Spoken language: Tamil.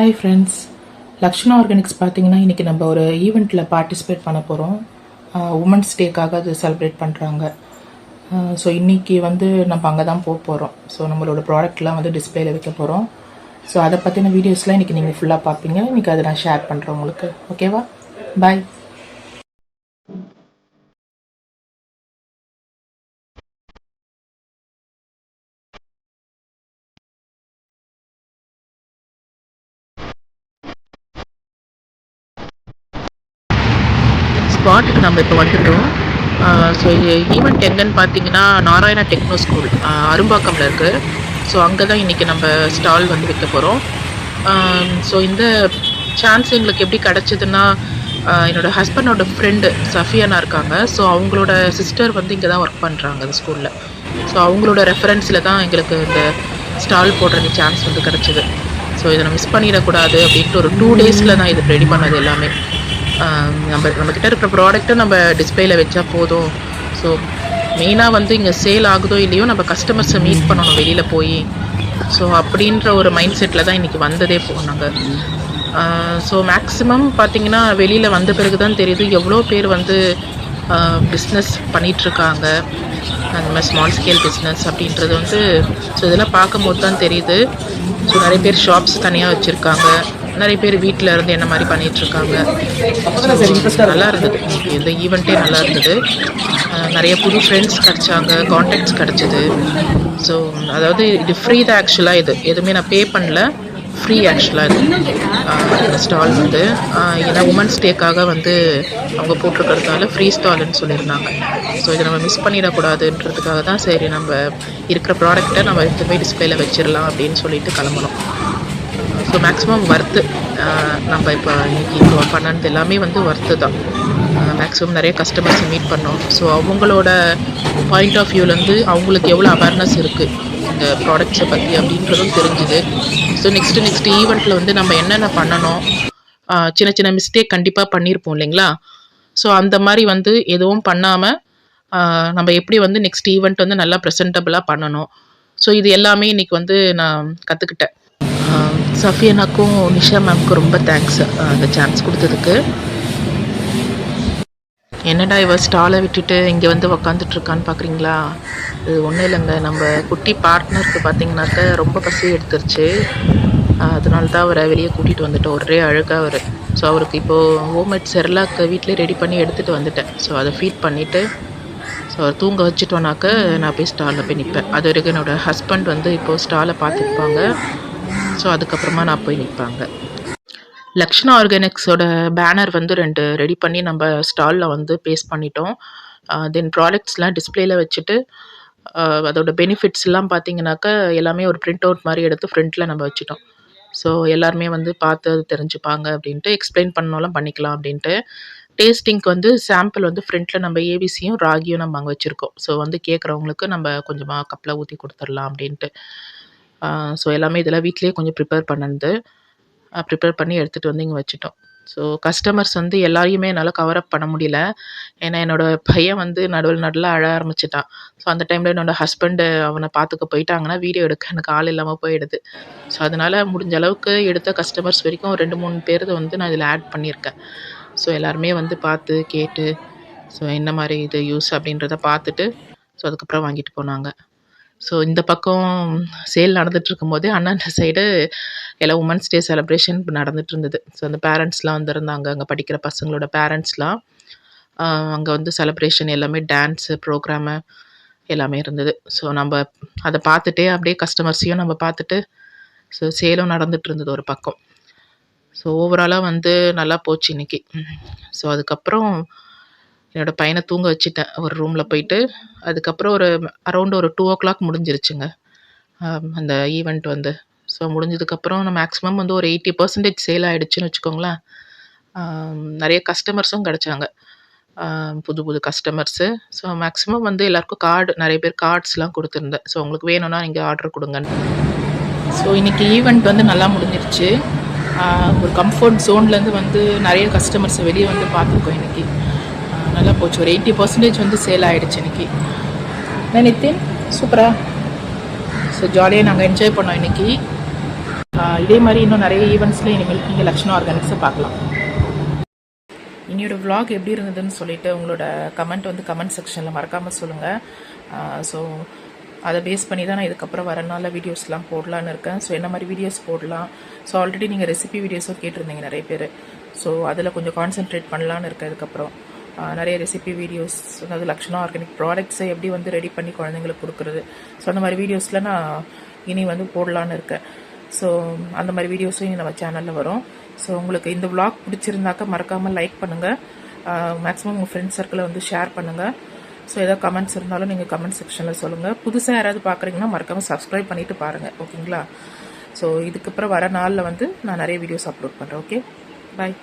ஹாய் ஃப்ரெண்ட்ஸ், லக்ஷ்மணா ஆர்கானிக்ஸ் பார்த்தீங்கன்னா இன்றைக்கி நம்ம ஒரு ஈவெண்ட்டில் பார்ட்டிசிபேட் பண்ண போகிறோம். உமன்ஸ் டேக்காக அது செலிப்ரேட் பண்ணுறாங்க. ஸோ இன்றைக்கி வந்து நம்ம அங்கே தான் போக போகிறோம். ஸோ நம்மளோட ப்ராடக்ட்லாம் வந்து டிஸ்பிளேல வைக்க போகிறோம். ஸோ அதை பற்றின வீடியோஸ்லாம் இன்றைக்கி நீங்கள் ஃபுல்லாக பார்ப்பீங்க. இன்றைக்கி அதை நான் ஷேர் பண்ணுறேன் உங்களுக்கு. ஓகேவா? பாய். ஸ்பாட்டுக்கு நம்ம இப்போ வந்துட்டோம். ஸோ ஈவெண்ட் எங்கன்னு பார்த்தீங்கன்னா நாராயணா டெக்னோ ஸ்கூல் அரும்பாக்கமில் இருக்குது. ஸோ அங்கே தான் இன்றைக்கி நம்ம ஸ்டால் வந்து வைக்க போகிறோம். ஸோ இந்த சான்ஸ் எங்களுக்கு எப்படி கிடச்சிதுன்னா, என்னோடய ஹஸ்பண்டோட ஃப்ரெண்டு சஃபியானா இருக்காங்க. ஸோ அவங்களோட சிஸ்டர் வந்து இங்கே தான் ஒர்க் பண்ணுறாங்க அந்த ஸ்கூலில். ஸோ அவங்களோட ரெஃபரன்ஸில் தான் எங்களுக்கு இந்த ஸ்டால் போடுற சான்ஸ் வந்து கிடச்சிது. ஸோ இதை நான் மிஸ் பண்ணிடக்கூடாது அப்படின்ட்டு ஒரு 2 டேஸில் தான் இது ரெடி பண்ணது எல்லாமே. நம்மக்கிட்ட இருக்கிற ப்ராடக்ட்டை நம்ம டிஸ்பிளேல வச்சா போதும். ஸோ மெயினாக வந்து இங்கே சேல் ஆகுதோ இல்லையோ நம்ம கஸ்டமர்ஸை மீட் பண்ணணும் வெளியில் போய். ஸோ அப்படின்ற ஒரு மைண்ட் செட்டில் தான் இன்றைக்கி வந்ததே போனாங்க. ஸோ மேக்ஸிமம் பார்த்திங்கன்னா வெளியில் வந்த பிறகு தான் தெரியுது எவ்வளோ பேர் வந்து பிஸ்னஸ் பண்ணிகிட்ருக்காங்க, அந்த மாதிரி ஸ்மால் ஸ்கேல் பிஸ்னஸ் அப்படின்றது வந்து. ஸோ இதெல்லாம் பார்க்கும்போது தான் தெரியுது. ஸோ நிறைய பேர் ஷாப்ஸ் தனியாக வச்சுருக்காங்க, நிறைய பேர் வீட்டில் இருந்து என்ன மாதிரி பண்ணிகிட்ருக்காங்க. நல்லா இருந்தது இந்த ஈவெண்ட்டே, நல்லா இருந்தது. நிறைய புது ஃப்ரெண்ட்ஸ் கிடச்சாங்க, கான்டாக்ட்ஸ் கிடச்சிது. ஸோ அதாவது இது ஃப்ரீ தான் ஆக்சுவலாக. இது எதுவுமே நான் பே பண்ணல, ஃப்ரீ ஆக்சுவலாக இது ஸ்டால் வந்து. ஏன்னா உமன்ஸ் டேக்காக வந்து அவங்க போட்டிருக்கிறதுனால ஃப்ரீ ஸ்டால்னு சொல்லியிருந்தாங்க. ஸோ இதை நம்ம மிஸ் பண்ணிடக்கூடாதுன்றதுக்காக தான் சரி நம்ம இருக்கிற ப்ராடக்டை நம்ம எடுத்து போய் டிஸ்பிளேல வச்சிடலாம் அப்படின்னு சொல்லிட்டு கிளம்பணும். ஸோ மேக்ஸிமம் ஒர்த்து நம்ம இப்போ இன்றைக்கி இப்போ பண்ணது எல்லாமே வந்து ஒர்த்து தான். மேக்ஸிமம் நிறைய கஸ்டமர்ஸை மீட் பண்ணோம். ஸோ அவங்களோட பாயிண்ட் ஆஃப் வியூலேருந்து அவங்களுக்கு எவ்வளோ அவேர்னஸ் இருக்குது இந்த ப்ராடக்ட்ஸை பற்றி அப்படின்றதும் தெரிஞ்சுது. ஸோ நெக்ஸ்ட்டு ஈவெண்ட்டில் வந்து நம்ம என்னென்ன பண்ணணும், சின்ன சின்ன மிஸ்டேக் கண்டிப்பாக பண்ணியிருப்போம் இல்லைங்களா. ஸோ அந்த மாதிரி வந்து எதுவும் பண்ணாமல் நம்ம எப்படி வந்து நெக்ஸ்ட் ஈவெண்ட் வந்து நல்லா ப்ரெசன்டபுளாக பண்ணணும். ஸோ இது எல்லாமே இன்றைக்கி வந்து நான் கற்றுக்கிட்டேன். சஃபியனாக்கும் நிஷா மேம்க்கும் ரொம்ப தேங்க்ஸ் அந்த சான்ஸ் கொடுத்ததுக்கு. என்னடா இவ ஸ்டாலை விட்டுட்டு இங்கே வந்து உக்காந்துட்ருக்கான்னு பார்க்குறீங்களா? இது ஒன்றும் இல்லைங்க, நம்ம குட்டி பார்ட்னருக்கு பார்த்திங்கனாக்க ரொம்ப பசி எடுத்துருச்சு. அதனால தான் அவரை வெளியே கூட்டிகிட்டு வந்துட்டோம். ஒரே அழகாக அவர். ஸோ அவருக்கு இப்போது ஹோம்மேட் செர்லாக்கு வீட்டிலே ரெடி பண்ணி எடுத்துகிட்டு வந்துட்டேன். ஸோ அதை ஃபீட் பண்ணிவிட்டு ஸோ அவர் தூங்க வச்சுட்டோன்னாக்க நான் போய் ஸ்டாலில் போய் நிற்பேன். அது வரைக்கும் என்னோடய ஹஸ்பண்ட் வந்து இப்போது ஸ்டாலை பார்த்துருப்பாங்க. ஸோ அதுக்கப்புறமா நான் போய் நிற்பாங்க. லக்ஷ்மணா ஆர்கானிக்ஸோட பேனர் வந்து 2 ரெடி பண்ணி நம்ம ஸ்டாலில் வந்து பேஸ்ட் பண்ணிட்டோம். தென் ப்ராடக்ட்ஸ்லாம் டிஸ்பிளேல வச்சுட்டு அதோட பெனிஃபிட்ஸ்லாம் பார்த்தீங்கன்னாக்கா எல்லாமே ஒரு பிரிண்ட் அவுட் மாதிரி எடுத்து ஃப்ரண்ட்டில் நம்ம வச்சுட்டோம். ஸோ எல்லாருமே வந்து பார்த்து அது தெரிஞ்சுப்பாங்க அப்படின்ட்டு, எக்ஸ்பிளைன் பண்ணாலும் பண்ணிக்கலாம் அப்படின்ட்டு. டேஸ்டிங்க்கு வந்து சாம்பிள் வந்து ஃப்ரண்ட்டில் நம்ம ஏபிசியும் ராகியும் நம்ம அங்கே வச்சுருக்கோம். ஸோ வந்து கேட்குறவங்களுக்கு நம்ம கொஞ்சமாக கப்பில் ஊற்றி கொடுத்துடலாம் அப்படின்ட்டு. ஸோ எல்லாமே இதெல்லாம் வீட்டிலேயே கொஞ்சம் ப்ரிப்பேர் பண்ணி எடுத்துகிட்டு வந்து இங்கே வச்சுட்டோம். ஸோ கஸ்டமர்ஸ் வந்து எல்லாரையுமே என்னால் கவர் அப் பண்ண முடியல. ஏன்னா என்னோடய பையன் வந்து நடுவில் அழ ஆரம்பிச்சிட்டான். ஸோ அந்த டைமில் என்னோடய ஹஸ்பண்டு அவனை பார்த்துக்க போயிட்டாங்கன்னா வீடியோ எடுக்க எனக்கு ஆள் இல்லாமல் போயிடுது. ஸோ அதனால் முடிஞ்ச அளவுக்கு எடுத்த கஸ்டமர்ஸ் வரைக்கும் 2-3 பேர் வந்து நான் இதில் ஆட் பண்ணியிருக்கேன். ஸோ எல்லாருமே வந்து பார்த்து கேட்டு ஸோ என்ன மாதிரி இது யூஸ் அப்படின்றத பார்த்துட்டு ஸோ அதுக்கப்புறம் வாங்கிட்டு போனாங்க. ஸோ இந்த பக்கம் சேல் நடந்துகிட்ருக்கும் போதே அண்ணாண்ட சைடு எல்லாம் உமன்ஸ் டே செலிப்ரேஷன் நடந்துகிட்டு இருந்தது. ஸோ அந்த பேரண்ட்ஸ்லாம் வந்திருந்தாங்க, அங்கே படிக்கிற பசங்களோட பேரண்ட்ஸ்லாம். அங்கே வந்து செலிப்ரேஷன் எல்லாமே டான்ஸு ப்ரோக்ராமு எல்லாமே இருந்தது. ஸோ நம்ம அதை பார்த்துட்டே அப்படியே கஸ்டமர்ஸையும் நம்ம பார்த்துட்டு ஸோ சேலும் நடந்துகிட்டு இருந்தது ஒரு பக்கம். ஸோ ஓவராலாக வந்து நல்லா போச்சு இன்றைக்கி. ஸோ அதுக்கப்புறம் என்னோடய பையனை தூங்க வச்சுட்டேன் ஒரு ரூமில் போயிட்டு. அதுக்கப்புறம் ஒரு அரௌண்ட் ஒரு 2 o'clock முடிஞ்சிருச்சுங்க அந்த ஈவெண்ட் வந்து. ஸோ முடிஞ்சதுக்கப்புறம் நான் மேக்ஸிமம் வந்து ஒரு 80% சேல் ஆகிடுச்சுன்னு வச்சுக்கோங்களேன். நிறைய கஸ்டமர்ஸும் கிடச்சாங்க, புது கஸ்டமர்ஸு. ஸோ மேக்ஸிமம் வந்து எல்லாேருக்கும் நிறைய பேர் கார்ட்ஸ்லாம் கொடுத்துருந்தேன். ஸோ உங்களுக்கு வேணும்னா நீங்கள் ஆர்டர் கொடுங்கன்னு. ஸோ இன்றைக்கி ஈவெண்ட் வந்து நல்லா முடிஞ்சிருச்சு. ஒரு கம்ஃபர்ட் ஜோன்லேருந்து வந்து நிறைய கஸ்டமர்ஸை வெளியே வந்து பார்த்துருக்கோம் இன்றைக்கி. நல்லா போச்சு. ஒரு 80% வந்து சேல் ஆகிடுச்சு இன்றைக்கி. நித்தின் சூப்பராக. ஸோ ஜாலியாக நாங்கள் என்ஜாய் பண்ணோம் இன்றைக்கி. இதே மாதிரி இன்னும் நிறைய ஈவெண்ட்ஸில் இனிமேல் நீங்கள் லக்ஷ்ணா ஆர்கானிக்ஸை பார்க்கலாம். இன்னையோட vlog எப்படி இருந்ததுன்னு சொல்லிட்டு உங்களோட கமெண்ட் வந்து கமெண்ட் செக்ஷனில் மறக்காமல் சொல்லுங்கள். ஸோ அதை பேஸ் பண்ணி தான் நான் இதுக்கப்புறம் வர நாளில் வீடியோஸ்லாம் போடலான்னு இருக்கேன். ஸோ என்ன மாதிரி வீடியோஸ் போடலாம். ஸோ ஆல்ரெடி நீங்கள் ரெசிபி வீடியோஸும் கேட்டிருந்தீங்க நிறைய பேர். ஸோ அதில் கொஞ்சம் கான்சென்ட்ரேட் பண்ணலான்னு இருக்கேன் இதுக்கப்புறம். நிறைய ரெசிபி வீடியோஸ், அதாவது லக்ஷ்ணா ஆர்கானிக் ப்ராடக்ட்ஸை எப்படி வந்து ரெடி பண்ணி குழந்தைங்களுக்கு கொடுக்குறது, ஸோ அந்த மாதிரி வீடியோஸில் நான் இனி வந்து போடலான்னு இருக்கேன். ஸோ அந்த மாதிரி வீடியோஸும் இனி நம்ம சேனலில் வரும். ஸோ உங்களுக்கு இந்த vlog பிடிச்சிருந்தாக்கா மறக்காமல் லைக் பண்ணுங்கள். மேக்ஸிமம் உங்கள் ஃப்ரெண்ட்ஸ் சர்க்கிளை வந்து ஷேர் பண்ணுங்கள். ஸோ ஏதாவது கமெண்ட்ஸ் இருந்தாலும் நீங்கள் கமெண்ட் செக்ஷனில் சொல்லுங்கள். புதுசாக யாராவது பார்க்குறீங்கன்னா மறக்காமல் சப்ஸ்கிரைப் பண்ணிவிட்டு பாருங்கள், ஓகேங்களா? ஸோ இதுக்கப்புறம் வர நாளில் வந்து நான் நிறைய வீடியோஸ் அப்லோட் பண்ணுறேன். ஓகே, பாய்.